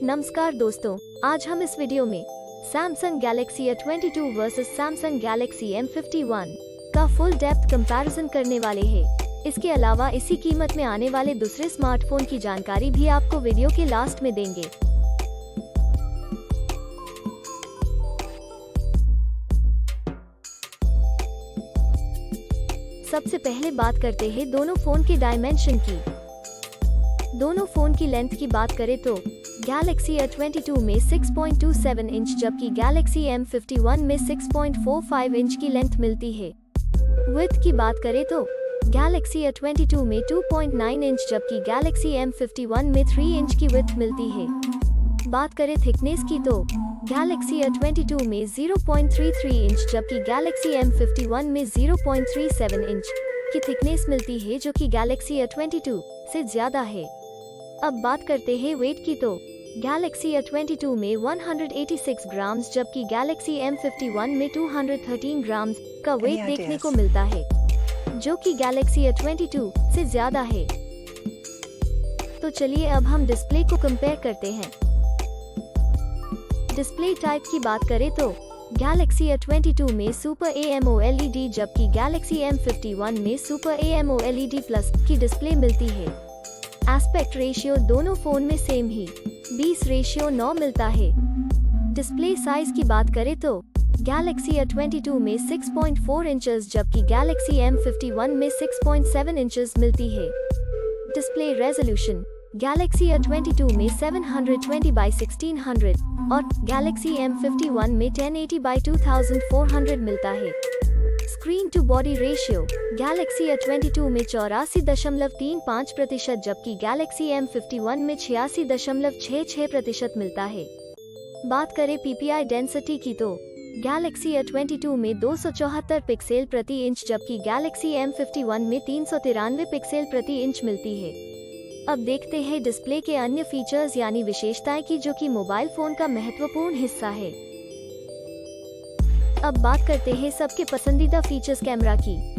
नमस्कार दोस्तों, आज हम इस वीडियो में Samsung Galaxy A22 versus Samsung Galaxy M51 का फुल डेप्थ कंपैरिजन करने वाले हैं। इसके अलावा इसी कीमत में आने वाले दूसरे स्मार्टफोन की जानकारी भी आपको वीडियो के लास्ट में देंगे। सबसे पहले बात करते हैं दोनों फोन के डायमेंशन की। दोनों फोन की लेंथ की बात करें तो Galaxy A22 में 6.27 इंच जबकि Galaxy M51 में 6.45 इंच की लेंथ मिलती है। विड्थ की बात करें तो Galaxy A22 में 2.9 इंच जबकि Galaxy M51 में 3 इंच की विड्थ मिलती है। बात करें थिकनेस की तो Galaxy A22 में 0.33 इंच जबकि Galaxy M51 में 0.37 इंच की थिकनेस मिलती है, जो कि Galaxy A22 से ज्यादा है। अब बात करते हैं वेट की तो Galaxy A22 में 186 ग्राम्स जबकि Galaxy M51 में 213 ग्राम्स का वेट देखने को मिलता है, जो कि Galaxy A22 से ज्यादा है। तो चलिए अब हम डिस्प्ले को कंपेयर करते हैं। डिस्प्ले टाइप की बात करें तो Galaxy A22 में सुपर AMOLED जबकि Galaxy M51 में सुपर AMOLED प्लस की डिस्प्ले मिलती है। एस्पेक्ट रेशियो दोनों फोन में सेम ही 20:9 मिलता है। डिस्प्ले साइज की बात करें तो Galaxy A22 में 6.4 इंचेस जबकि Galaxy M51 में 6.7 इंचेस मिलती है। डिस्प्ले रेजोल्यूशन Galaxy A22 में 720x1600 और Galaxy M51 में 1080x2400 मिलता है। Screen to body ratio Galaxy A22 में 84.35% जबकि Galaxy M51 में 86.66% मिलता है। बात करें PPI डेंसिटी की तो Galaxy A22 में 274 पिक्सेल प्रति इंच जबकि Galaxy M51 में 393 पिक्सेल प्रति इंच मिलती है। अब देखते हैं डिस्प्ले के अन्य फीचर्स यानी विशेषताएं की, जो कि मोबाइल फोन का महत्वपूर्ण हिस्सा है। अब बात करते हैं सबके पसंदीदा फीचर्स कैमरा की।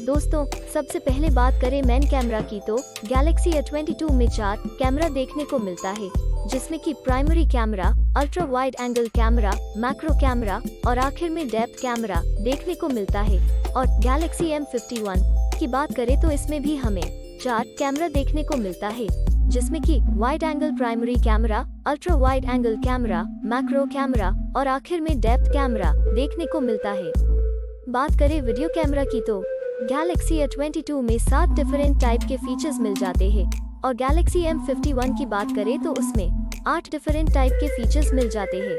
दोस्तों, सबसे पहले बात करें मेन कैमरा की तो Galaxy A22 में 4 कैमरा देखने को मिलता है, जिसमें कि primary camera, ultra wide angle camera, macro camera और आखिर में डेप्थ कैमरा देखने को मिलता है। और Galaxy M51 की बात करें तो इसमें भी हमें 4 कैमरा देखने को मिलता है, जिसमें कि wide angle primary camera, ultra wide angle camera, macro camera और आखिर में डेप्थ कैमरा देखने को मिलता है। बात करें वीडियो कैमरा की तो Galaxy A22 में 7 डिफरेंट टाइप के फीचर्स मिल जाते हैं और Galaxy M51 की बात करें तो उसमें 8 डिफरेंट टाइप के फीचर्स मिल जाते हैं।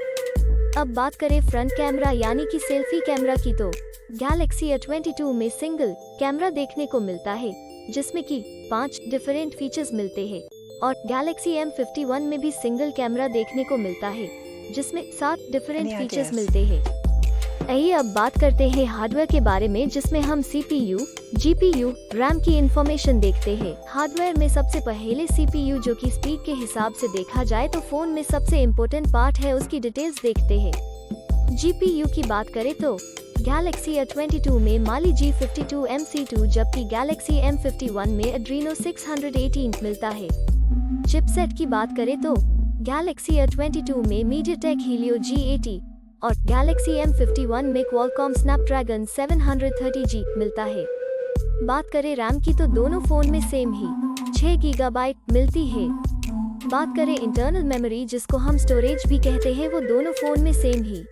अब बात करें फ्रंट कैमरा यानी कि सेल्फी कैमरा की तो Galaxy A22 में सिंगल कैमरा देखने को मिलता है, जिसमें कि 5 डिफरेंट फीचर्स मिलते हैं और Galaxy M51 में भी सिंगल कैमरा देखने को मिलता है, जिसमें 7 डिफरेंट फीचर्स मिलते हैं। आइए अब बात करते हैं हार्डवेयर के बारे में, जिसमें हम CPU, GPU, RAM की इंफॉर्मेशन देखते हैं। हार्डवेयर में सबसे पहले CPU, जो कि स्पीड के हिसाब से देखा जाए तो फोन में सबसे इम्पोर्टेंट पार्ट है, उसकी डिटेल्स देखते हैं। GPU की बात करें तो Galaxy A22 में Mali G52 MC2 जबकि Galaxy M51 में Adreno 618 मिलता है। चिपसेट की बात करें तो Galaxy A22 में MediaTek Helio G80 और Galaxy M51 में Qualcomm Snapdragon 730G मिलता है। बात करें RAM की तो दोनों फोन में सेम ही 6 GB मिलती है। बात करें इंटरनल मेमोरी, जिसको हम स्टोरेज भी कहते हैं, वो दोनों फोन में सेम ही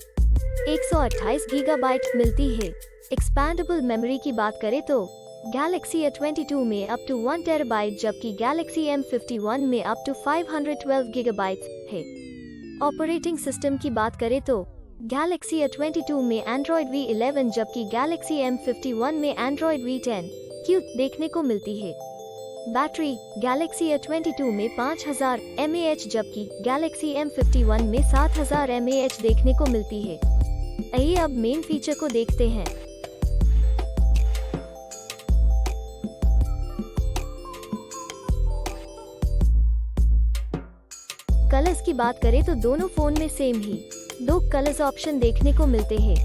128 GB मिलती है। एक्सपैंडेबल मेमोरी की बात करें तो Galaxy A22 में अप टू 1 TB जबकि Galaxy M51 में अप टू 512 GB है। ऑपरेटिंग सिस्टम की बात करें तो Galaxy A22 में Android V11 जबकि Galaxy M51 में Android V10 Q देखने को मिलती है। बैटरी Galaxy A22 में 5000 mAh जबकि Galaxy M51 में 7000 mAh देखने को मिलती है। आइए अब मेन फीचर को देखते हैं। कलर्स की बात करें तो दोनों फोन में सेम ही 2 कलर्स ऑप्शन देखने को मिलते हैं।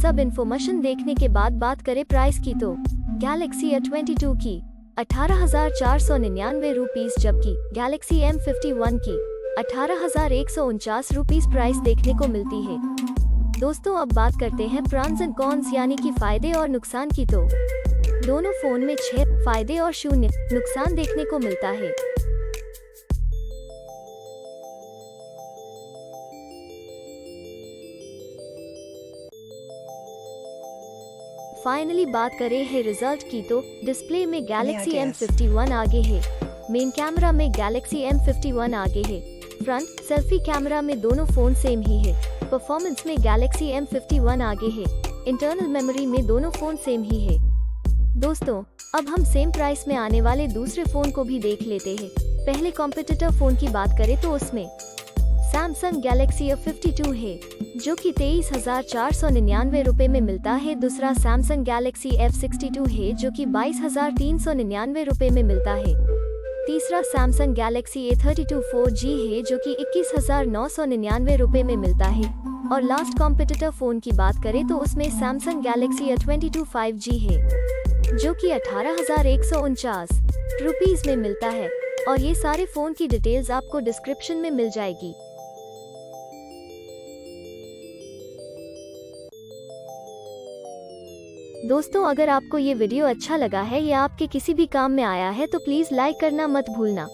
सब इन्फॉर्मेशन देखने के बाद बात करें प्राइस की तो गैलेक्सी A22 की 18,499 रुपीस, जबकि गैलेक्सी M51 की 18,149 रुपीस प्राइस देखने को मिलती है। दोस्तों, अब बात करते हैं प्रॉन्स एंड कॉन्स यानी कि फायदे और नुकसान की। तो दोनों फोन में 6 फायदे और 0 नुकसान देखने को मिलता है। फाइनली बात करें है रिजल्ट की, तो डिस्प्ले में गैलेक्सी M51 आगे है। मेन कैमरा में गैलेक्सी M51 आगे है। फ्रंट सेल्फी कैमरा में दोनों फोन सेम ही है। परफॉर्मेंस में गैलेक्सी M51 आगे है। इंटरनल मेमोरी में दोनों फोन सेम ही है। दोस्तों, अब हम सेम प्राइस में आने वाले दूसरे फोन को भी देख लेते हैं। पहले कॉम्पिटिटर फोन की बात करें तो उसमें सैमसंग गैलेक्सी A52 है, जो कि 23,499 रुपए में मिलता है। दूसरा सैमसंग गैलेक्सी F62 है, जो कि 22,399 रुपए में मिलता है। तीसरा सैमसंग गैलेक्सी A32 4G है, जो कि 21,999 रुपए में मिलता है। और लास्ट कॉम्पिटिटर फोन की बात करें तो उसमें सैमसंग गैलेक्सी A22 5G है, जो कि 18,149 रुपीस में मिलता है। और ये सारे फोन की डिटेल्स आपको डिस्क्रिप्शन में मिल जाएगी। दोस्तों, अगर आपको ये वीडियो अच्छा लगा है या आपके किसी भी काम में आया है तो प्लीज लाइक करना मत भूलना।